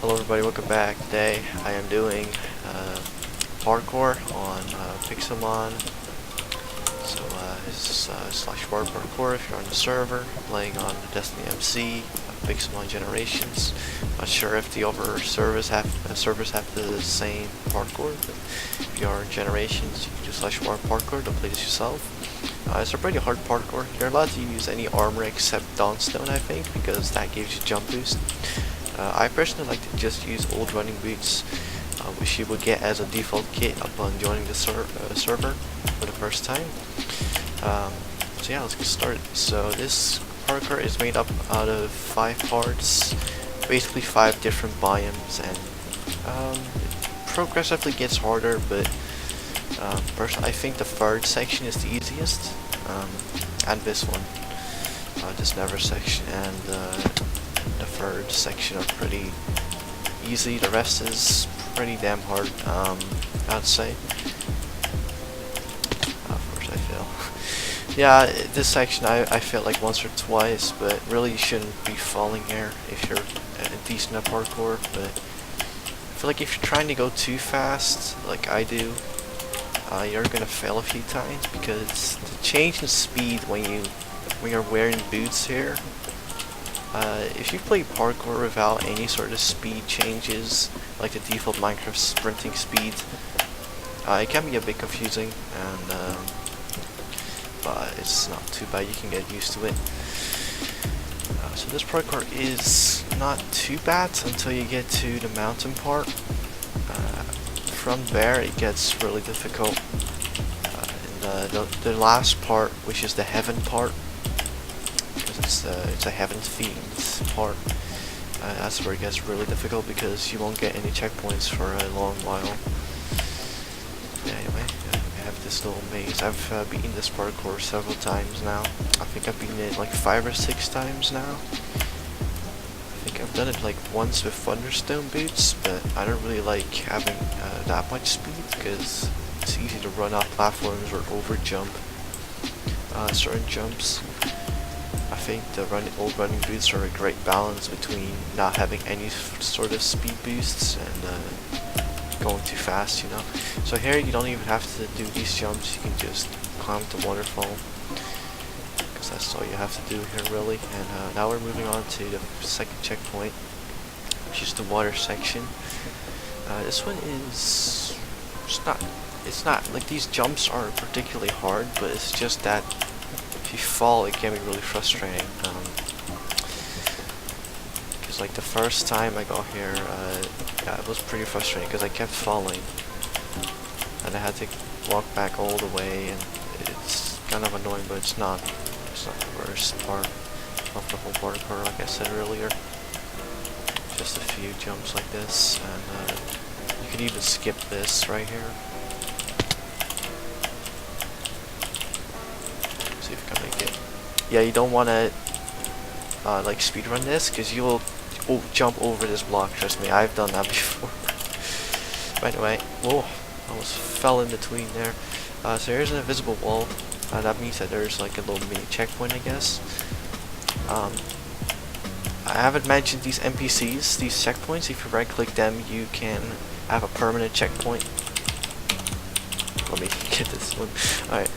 Hello everybody, welcome back. Today I am doing parkour on Pixelmon. So this is /war parkour if you're on the server, playing on DestinyMC, Pixelmon Generations. Not sure if the other servers have the same parkour, but if you are in Generations, you can do /war parkour to play this yourself. It's a pretty hard parkour. You're allowed to use any armor except Dawnstone, I think, because that gives you jump boost. I personally like to just use old running boots, which you will get as a default kit upon joining the server for the first time. So yeah, let's get started. So this parkour is made up out of 5 parts, basically 5 different biomes, and it progressively gets harder, but personally I think the third section is the easiest, and this one, this never section, and the third section are pretty easy. The rest is pretty damn hard, I'd say. Of course I fail. Yeah, this section I failed like once or twice, but really you shouldn't be falling here if you're decent at parkour. But I feel like if you're trying to go too fast, like I do, you're gonna fail a few times, because the change in speed when you're wearing boots here. If you play parkour without any sort of speed changes, like the default Minecraft sprinting speed, it can be a bit confusing, and but it's not too bad. You can get used to it. So this parkour is not too bad until you get to the mountain part. From there it gets really difficult. The last part, which is the heaven part, because it's a heaven themed part, that's where it gets really difficult, because you won't get any checkpoints for a long while. Yeah, anyway, we have this little maze. I've beaten this parkour several times now. I think I've beaten it like 5 or 6 times now. I think I've done it like once with Thunderstone boots, but I don't really like having that much speed, because it's easy to run off platforms or over jump certain jumps. I think the old running boots are a great balance between not having any sort of speed boosts and going too fast, you know. So here you don't even have to do these jumps, you can just climb the waterfall, because that's all you have to do here really. And now we're moving on to the second checkpoint, which is the water section. This one is it's not like these jumps aren't particularly hard, but it's just that if you fall, it can be really frustrating. Because like the first time I got here, yeah, it was pretty frustrating because I kept falling, and I had to walk back all the way, and it's kind of annoying, but it's not the worst part of the whole parkour, like I said earlier. Just a few jumps like this, and you could even skip this right here. See if I can make it. Yeah, you don't want to like speedrun this, because you will jump over this block. Trust me, I've done that before. But anyway, whoa, I almost fell in between there. So here's an invisible wall. That means that there's like a little mini checkpoint, I guess. I haven't mentioned these NPCs, these checkpoints. If you right click them, you can have a permanent checkpoint. Let me get this one. Alright,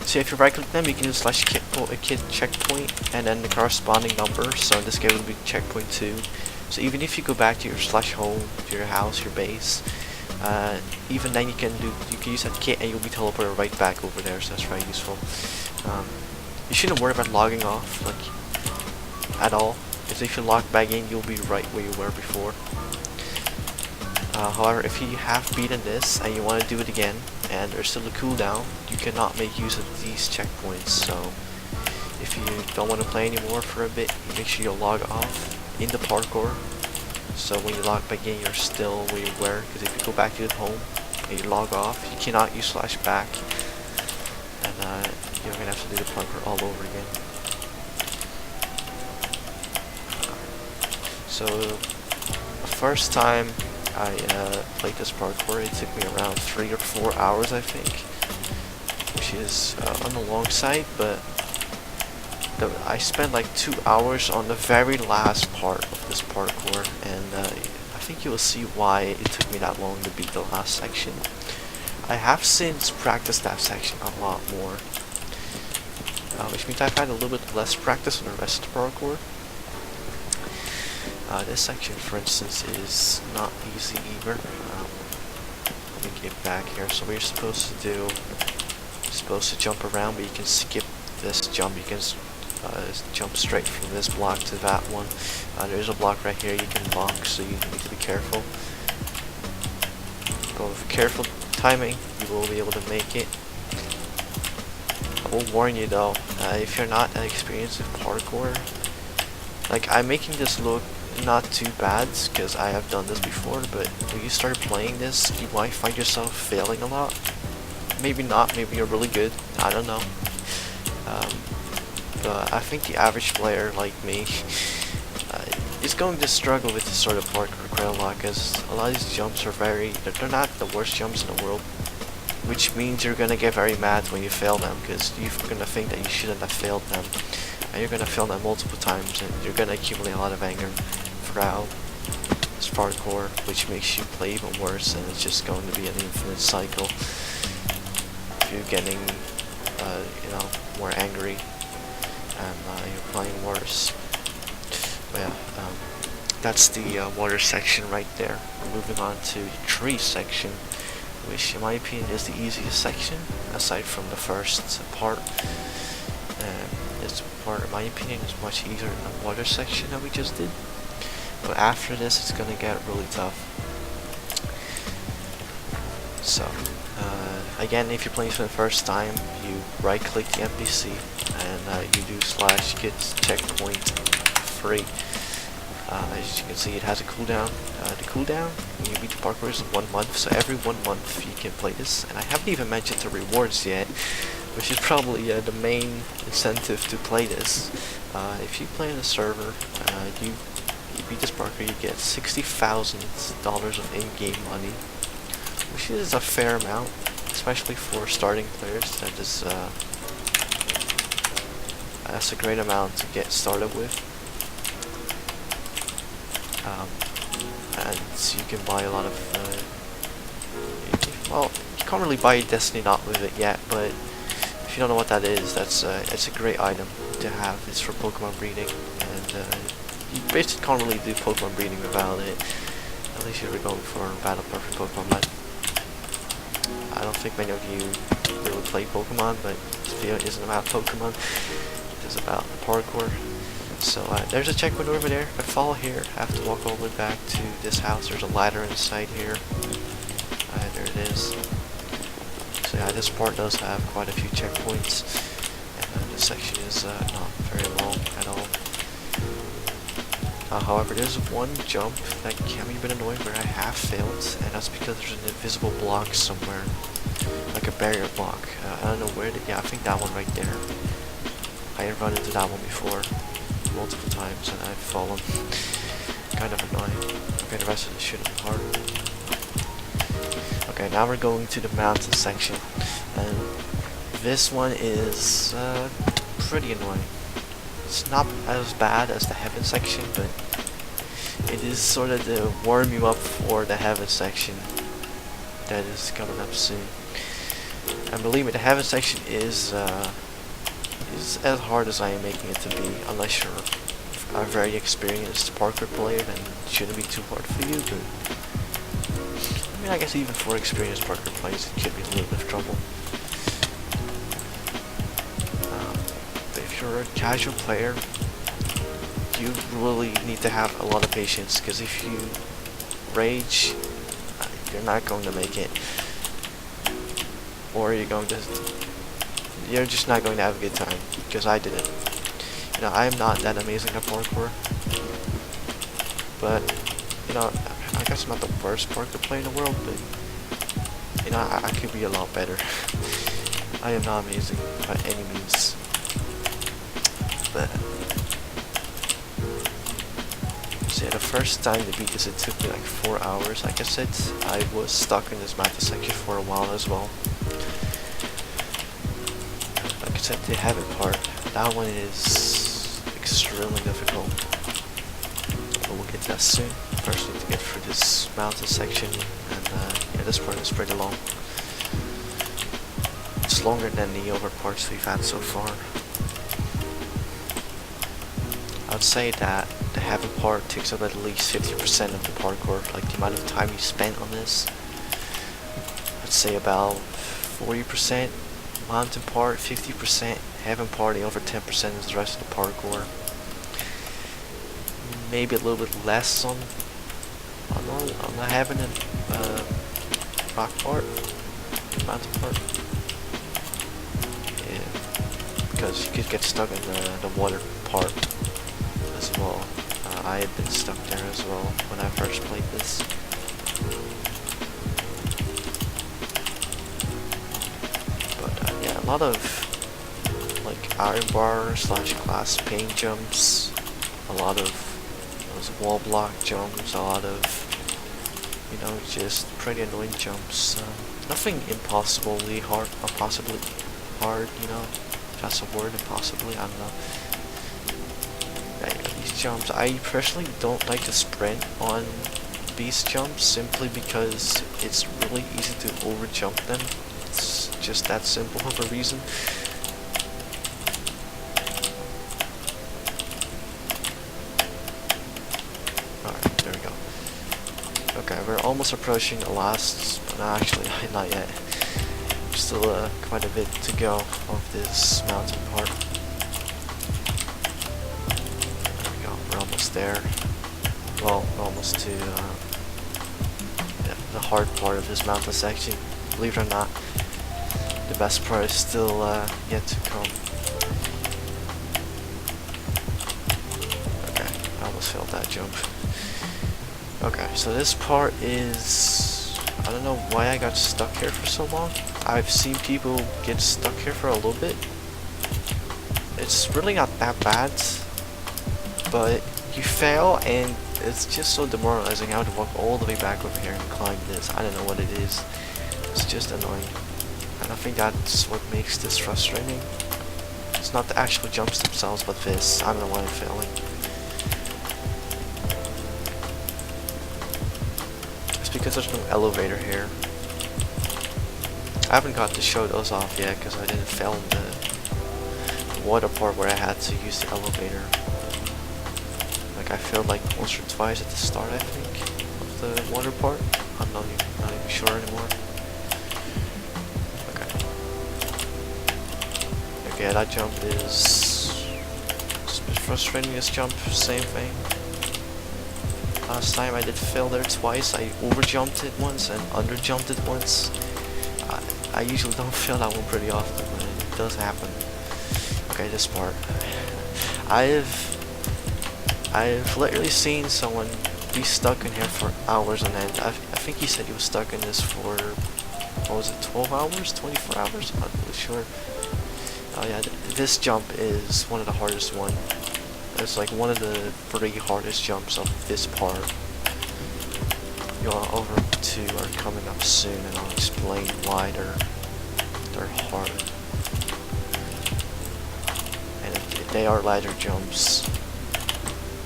so if you right click them, you can do /kit checkpoint and then the corresponding number. So in this case it will be checkpoint 2. So even if you go back to your /home, to your house, your base, even then you can use that kit and you'll be teleported right back over there. So that's very useful. You shouldn't worry about logging off, like, at all, because if you log back in, you'll be right where you were before. However, if you have beaten this and you want to do it again, and there's still a cooldown, you cannot make use of these checkpoints. So if you don't want to play anymore for a bit, you make sure you log off in the parkour. So when you log back in, you're still where you were, because if you go back to the home and you log off, you cannot use /back, and you're going to have to do the parkour all over again. So the first time I played this parkour, it took me around 3 or 4 hours, I think, which is on the long side, but I spent like 2 hours on the very last part of this parkour, and think you will see why it took me that long to beat the last section. I have since practiced that section a lot more, which means I've had a little bit less practice on the rest of the parkour. This section, for instance, is not easy either. Let me get back here. So what you're supposed to do, you're supposed to jump around, but you can skip this jump. You can jump straight from this block to that one. There's a block right here you can bonk, so you need to be careful. But with careful timing, you will be able to make it. I will warn you though, if you're not experienced with parkour, like, I'm making this look not too bad because I have done this before, but when you start playing this, you might find yourself failing a lot. Maybe not, maybe you're really good, I don't know. But I think the average player like me is going to struggle with this sort of parkour quite a lot, because a lot of these jumps are they're not the worst jumps in the world, which means you're gonna get very mad when you fail them, because you're gonna think that you shouldn't have failed them, and you're gonna fail them multiple times, and you're gonna accumulate a lot of anger throughout this parkour, which makes you play even worse, and it's just going to be an infinite cycle. You're getting, you know, more angry, and you're playing worse. But yeah, that's the water section right there. We're moving on to the tree section, which in my opinion is the easiest section, aside from the first part. This part, in my opinion, is much easier than the water section that we just did. But after this, it's gonna get really tough. So, again, if you're playing for the first time, you right-click the NPC, and you do /get checkpoint free. As you can see, it has a cooldown. The cooldown when you beat the parkour is 1 month, so every 1 month you can play this. And I haven't even mentioned the rewards yet, which is probably the main incentive to play this. If you play in a server, you beat this parkour, you get $60,000 of in-game money, which is a fair amount, especially for starting players. That's a great amount to get started with. And you can buy a lot of, well, you can't really buy Destiny not with it yet, but if you don't know what that is, it's a great item to have. It's for Pokemon breeding, and you basically can't really do Pokemon breeding without it, unless you're going for battle perfect Pokemon. But I don't think many of you really play Pokemon, but this video isn't about Pokemon, it is about parkour. So there's a checkpoint over there. If I fall here, I have to walk all the way back to this house. There's a ladder inside here. There it is. So yeah, this part does have quite a few checkpoints, and this section is not very long at all. However, there's one jump that can be a bit annoying where I have failed, and that's because there's an invisible block somewhere, like a barrier block. I don't know where. Yeah, I think that one right there. I have run into that one before multiple times, and I've fallen. Kind of annoying. Okay, the rest of this shouldn't be hard. Okay, now we're going to the mountain section, and this one is pretty annoying. It's not as bad as the heaven section, but it is sort of to warm you up for the heaven section that is coming up soon. And believe me, the heaven section is as hard as I am making it to be. Unless you're a very experienced parkour player, then it shouldn't be too hard for you. But I mean, I guess even for experienced parkour players, it could be a little bit of trouble. But if you're a casual player, you really need to have a lot of patience, because if you rage, you're not going to make it, or you're just not going to have a good time, because I didn't. You know, I am not that amazing at parkour, but you know, I guess I'm not the worst parkour player in the world, but you know, I could be a lot better. I am not amazing by any means, but so yeah, the first time to beat this, it took me like 4 hours. Like I said, I was stuck in this mountain section for a while as well. Like I said, the heaven part, that one is extremely difficult, but we'll get get that soon. First need to get through this mountain section, and yeah, this part is pretty long. It's longer than the other parts we've had so far. I would say that the heavy part takes up at least 50% of the parkour, like the amount of time you spent on this. I'd say about 40% mountain part, 50% heaven part, the over 10% is the rest of the parkour. Maybe a little bit less on the heaven and rock part, mountain part. Yeah, because you could get stuck in the water part as well. I had been stuck there as well when I first played this. But yeah, a lot of like iron bar / glass pane jumps, a lot of those wall block jumps, a lot of, you know, just pretty annoying jumps. Nothing impossibly hard, or possibly hard, you know, if that's a word, impossibly, I don't know. These jumps, I personally don't like to sprint on these jumps simply because it's really easy to over jump them. It's just that simple of a reason. Alright, there we go. Okay, we're almost approaching the last, but no, actually not yet. Still quite a bit to go of this mountain part. Almost there. Well, almost to yeah, the hard part of this mountain section. Believe it or not, the best part is still yet to come. Okay, I almost failed that jump. Okay, so this part is, I don't know why I got stuck here for so long. I've seen people get stuck here for a little bit. It's really not that bad, but you fail and it's just so demoralizing. I have to walk all the way back over here and climb this. I don't know what it is. It's just annoying. And I think that's what makes this frustrating. It's not the actual jumps themselves, but this. I don't know why I'm failing. It's because there's no elevator here. I haven't got to show those off yet because I didn't film the water part where I had to use the elevator. I failed like once or twice at the start, I think, of the water part. I'm not even sure anymore. Okay. Okay, that jump is just a bit frustrating. This jump, same thing. Last time I did fail there twice. I overjumped it once and underjumped it once. I usually don't fail that one pretty often, but it does happen. Okay, this part. I've literally seen someone be stuck in here for hours on end. I think he said he was stuck in this for, what was it, 12 hours? 24 hours? I'm not really sure. Oh yeah, this jump is one of the hardest one. It's like one of the 3 hardest jumps of this part. Your other 2 are coming up soon, and I'll explain why they're hard. And they are ladder jumps.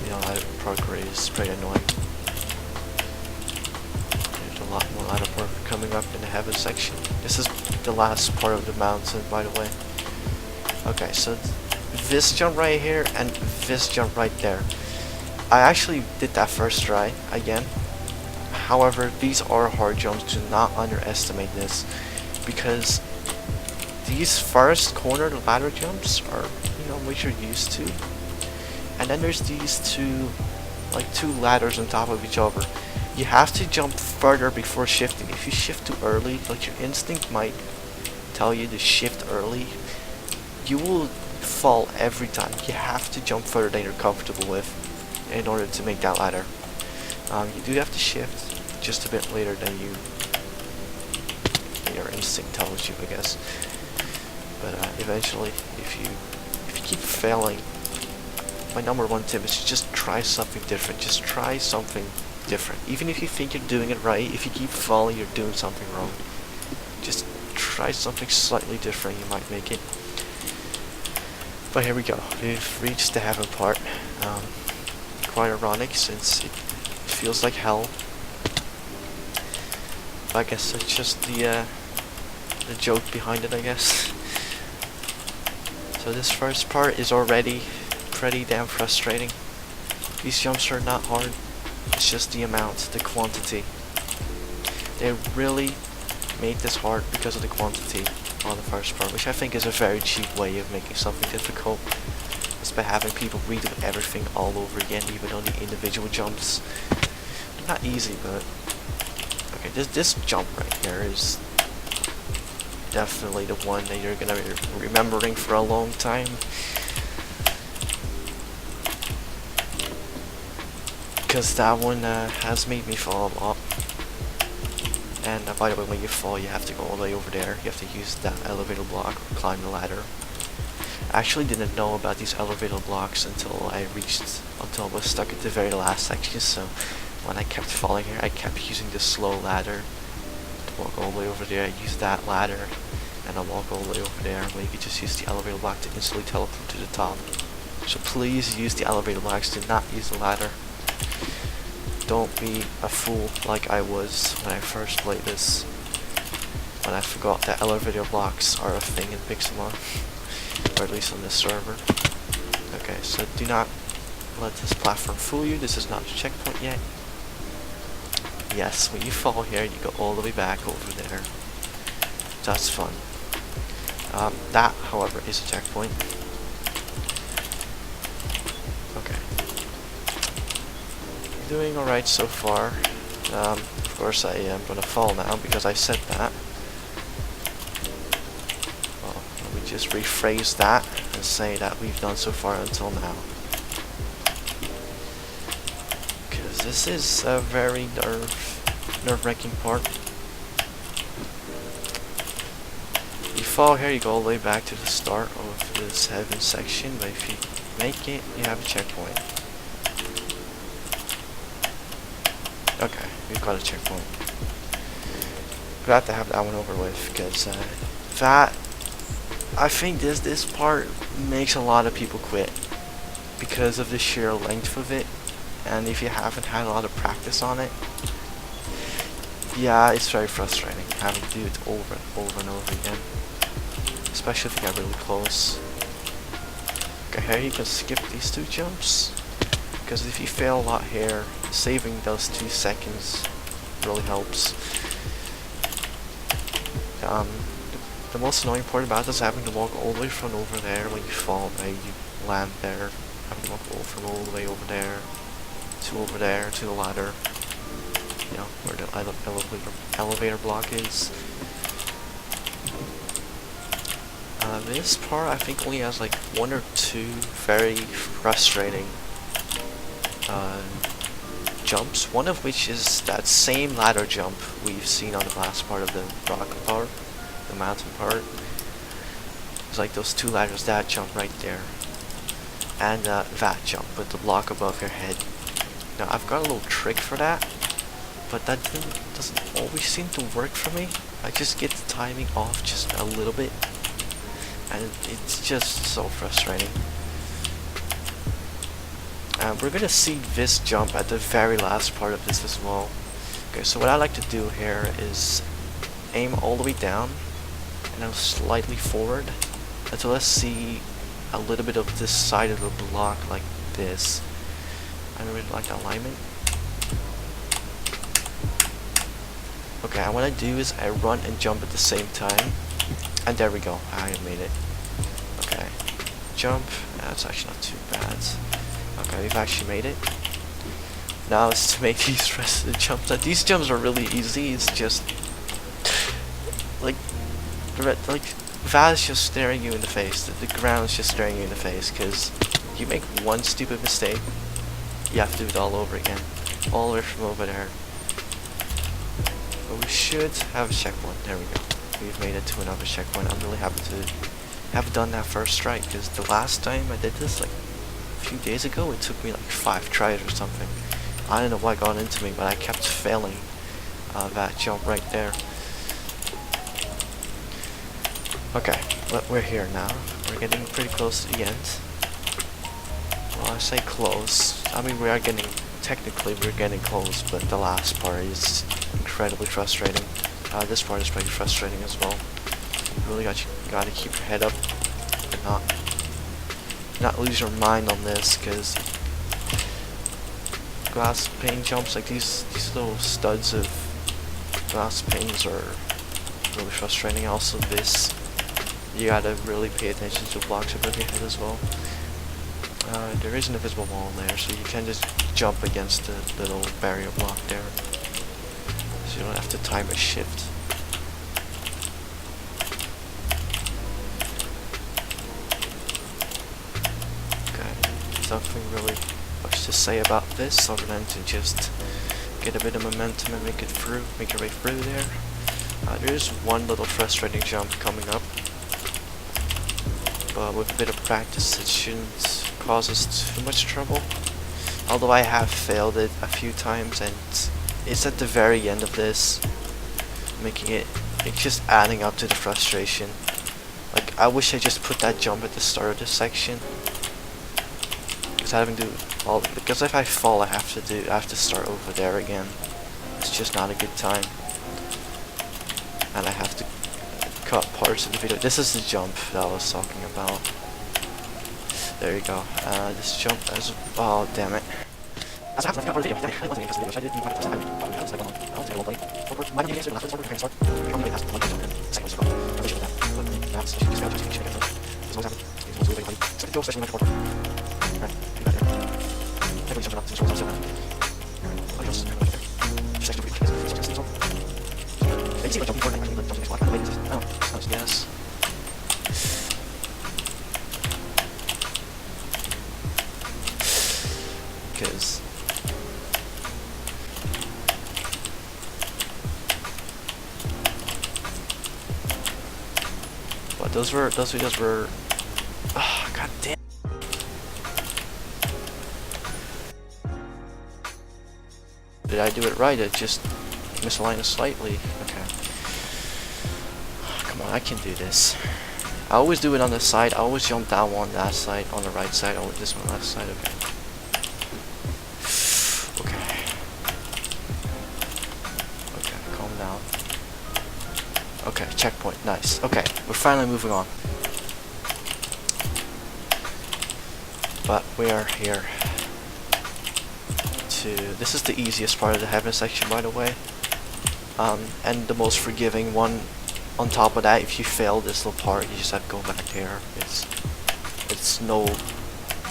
You know, parkour is pretty annoying. There's a lot more ladder parkour coming up in the heaven section. This is the last part of the mountain, by the way. Okay, so this jump right here and this jump right there. I actually did that first try again. However, these are hard jumps. Do not underestimate this, because these first corner ladder jumps are, you know, what you're used to. And then there's these 2 ladders on top of each other. You have to jump further before shifting. If you shift too early, like your instinct might tell you to shift early, you will fall every time. You have to jump further than you're comfortable with in order to make that ladder. You do have to shift just a bit later than your instinct tells you, I guess. But eventually, if you keep failing, my number 1 tip is just try something different. Just try something different. Even if you think you're doing it right, if you keep falling, you're doing something wrong. Just try something slightly different, you might make it. But here we go. We've reached the heaven part. Quite ironic, since feels like hell. But I guess it's just the joke behind it, I guess. So this first part is already pretty damn frustrating. These jumps are not hard, it's just the amount, the quantity. They really made this hard because of the quantity on the first part, which I think is a very cheap way of making something difficult. Just by having people redo everything all over again, even on the individual jumps. Not easy, but okay, this jump right here is definitely the one that you're gonna be remembering for a long time. Because that one has made me fall a lot. And by the way, when you fall, you have to go all the way over there. You have to use that elevator block or climb the ladder. I actually didn't know about these elevator blocks until I was stuck at the very last section. So when I kept falling here, I kept using the slow ladder to walk all the way over there. I used that ladder and I walk all the way over there. When you could just use the elevator block to instantly teleport to the top. So please use the elevator blocks. Do not use the ladder. Don't be a fool like I was when I first played this. When I forgot that elevator blocks are a thing in Pixelmon. Or at least on this server. Okay, so do not let this platform fool you. This is not a checkpoint yet. Yes, when you fall here, you go all the way back over there. That's fun. That, however, is a checkpoint. Okay. Doing alright so far. Of course I am gonna fall now because I said that. Well, let me just rephrase that and say that we've done so far until now. Because this is a very nerve-wracking part. You fall here, you go all the way back to the start of this heaven section, but if you make it, you have a checkpoint. Okay, we've got a checkpoint. Glad to have that one over with, because I think this part makes a lot of people quit because of the sheer length of it, and if you haven't had a lot of practice on it, yeah, it's very frustrating having to do it over and over and over again, especially if you get really close. Okay, here you can skip these two jumps. Because if you fail a lot here, saving those 2 seconds really helps. The most annoying part about this is having to walk all the way from over there when you fall, you land there, having to walk from all the way over there, to the ladder, you know, where the elevator block is. This part I think only has like 1 or 2 very frustrating jumps, one of which is that same ladder jump we've seen on the last part of the rock part, the mountain part. It's like those 2 ladders, that jump right there, and that jump with the block above your head. Now I've got a little trick for that, but that doesn't always seem to work for me. I just get the timing off just a little bit, and it's just so frustrating. We're gonna see this jump at the very last part of this as well. Okay, so what I like to do here is aim all the way down and then slightly forward until I see a little bit of this side of the block like this. I don't really like the alignment. Okay, and what I do is I run and jump at the same time, and there we go, I made it. Okay, jump, that's actually not too bad. Okay, we've actually made it. Now it's to make these rest of the jumps. Now, these jumps are really easy. It's just like that is just staring you in the face. The ground is just staring you in the face. Because you make one stupid mistake, you have to do it all over again, all the way from over there. But we should have a checkpoint. There we go. We've made it to another checkpoint. I'm really happy to have done that first strike. Because the last time I did this, like a few days ago, it took me like 5 tries or something. I don't know what got into me, but I kept failing that jump right there. Okay, but we're here now. We're getting pretty close to the end. Well, I say close. I mean, we are getting technically we're getting close, but the last part is incredibly frustrating. This part is pretty frustrating as well. You really gotta keep your head up and not lose your mind on this, because glass pane jumps, like these little studs of glass panes are really frustrating. Also this, you gotta really pay attention to blocks above your head as well. There is an invisible wall there, so you can just jump against the little barrier block there, so you don't have to time a shift. Okay, nothing really much to say about this other than to just get a bit of momentum and make your way through there. There is one little frustrating jump coming up, but with a bit of practice it shouldn't cause us too much trouble. Although I have failed it a few times, and it's at the very end of this, it's just adding up to the frustration. Like, I wish I just put that jump at the start of this section, because if I fall I have to start over there again. It's just not a good time, and I have to cut parts of the video. This is the jump that I was talking about. There you go. This jump as oh damn it. As I have to cut part of the video. I wasn't interested in the video. I didn't want to yes. Because but those videos were god damn. Did I do it right? It just misaligned slightly. Okay. Come on, I can do this. I always do it on the side. I always jump that one, that side, on the right side, or this one, left side. Okay. Okay, checkpoint, nice. Okay, we're finally moving on. But we are here to... This is the easiest part of the heaven section, by the way. And the most forgiving one. On top of that, if you fail this little part, you just have to go back here. It's no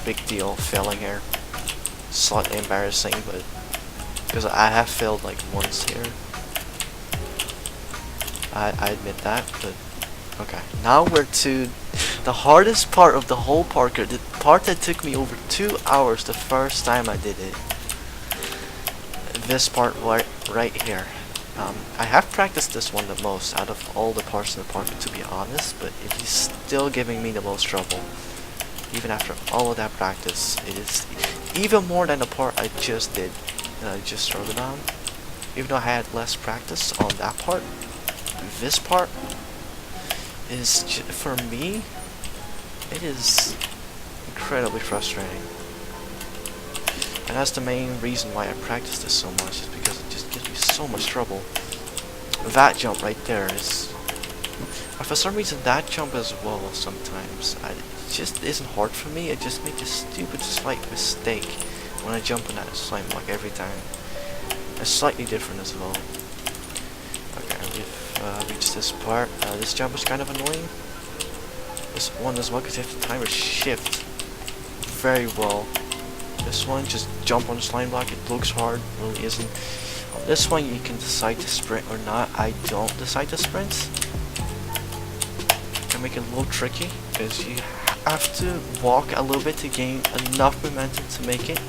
big deal failing here. Slightly embarrassing, but... Because I have failed like once here. I admit that, but okay. Now we're to the hardest part of the whole parkour. The part that took me over 2 hours the first time I did it. This part right here. I have practiced this one the most out of all the parts in the parkour, to be honest, but it is still giving me the most trouble. Even after all of that practice, it is even more than the part I just did, that I just started on. Even though I had less practice on that part, this part is, for me, it is incredibly frustrating. And that's the main reason why I practice this so much, is because it just gives me so much trouble. That jump right there is... For some reason that jump as well sometimes, it just isn't hard for me. I just make a stupid slight mistake when I jump in that slime block every time. It's slightly different as well. Okay, we've reached this part. This jump is kind of annoying. This one as well, because you have to time a shift very well. This one, just jump on the slime block. It looks hard, really isn't. On this one, you can decide to sprint or not. I don't decide to sprint. Can make it a little tricky, because you have to walk a little bit to gain enough momentum to make it.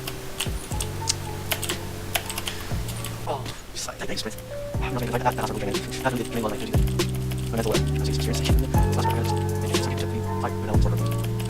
Oh, I sprint. Nothing like that. That's what we're doing. That's what we're doing. Mental way. That's experience. That's what we're doing. Maybe it's like a bit like vanilla sort of.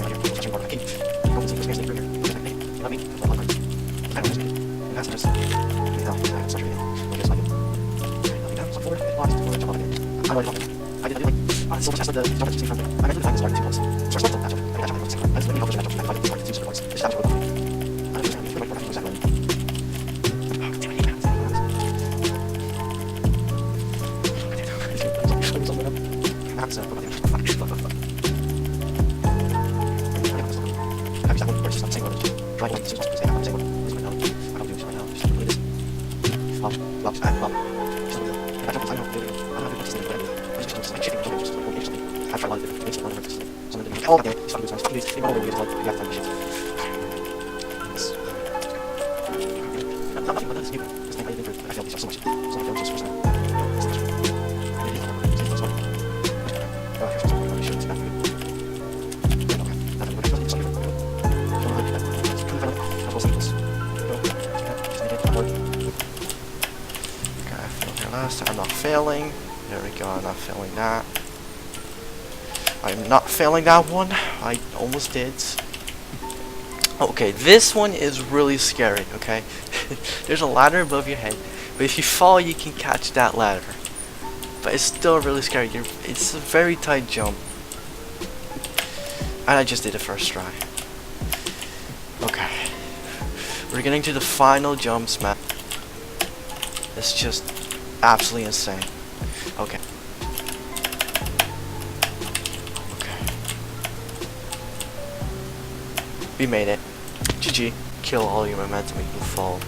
Right here. Touching part of the cave. Don't see experience through here. You know what I mean? I don't know. That's just. No, it's not really. Like it's like. Nothing down. So forward. Lots. Forward. Jump on again. I'm already walking. I did like. So much as the jump is from me. I meant to find this part in 2 points. So I started that jump. I got that jump. I just let me help you that jump. I find 2 points. This is how to go. I don't know. You're right. I think exactly. I'm not failing. There we go, I'm not failing that. I'm not failing that one. I almost did. Okay, this one is really scary, okay? There's a ladder above your head, but if you fall, you can catch that ladder. But it's still really scary. It's a very tight jump. And I just did it first try. Okay. We're getting to the final jumps, man. It's just absolutely insane. Okay. Okay. We made it. GG. Kill all your momentum and you'll fall.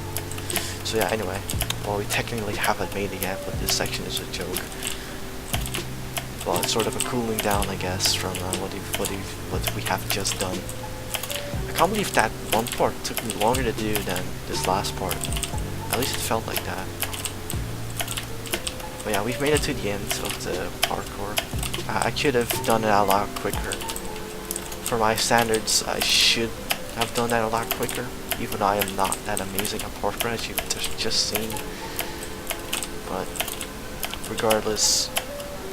So yeah, anyway. Well, we technically haven't made it yet, but this section is a joke. Well, it's sort of a cooling down, I guess, from what we have just done. I can't believe that one part took me longer to do than this last part. At least it felt like that. But yeah, we've made it to the end of the parkour. I could have done it a lot quicker. For my standards, I should have done that a lot quicker. Even though I am not that amazing at parkour, as you've just seen. But regardless,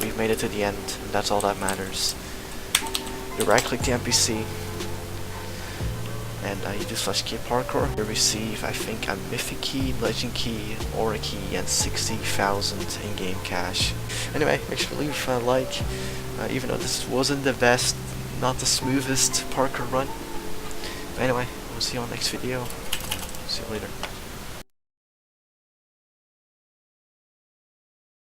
we've made it to the end, and that's all that matters. You right-click the NPC, and you do /key parkour. You receive, I think, a mythic key, legend key, aura key, and 60,000 in-game cash. Anyway, make sure to leave a like, even though this wasn't the best, not the smoothest parkour run. But anyway, we'll see you on the next video. See you later.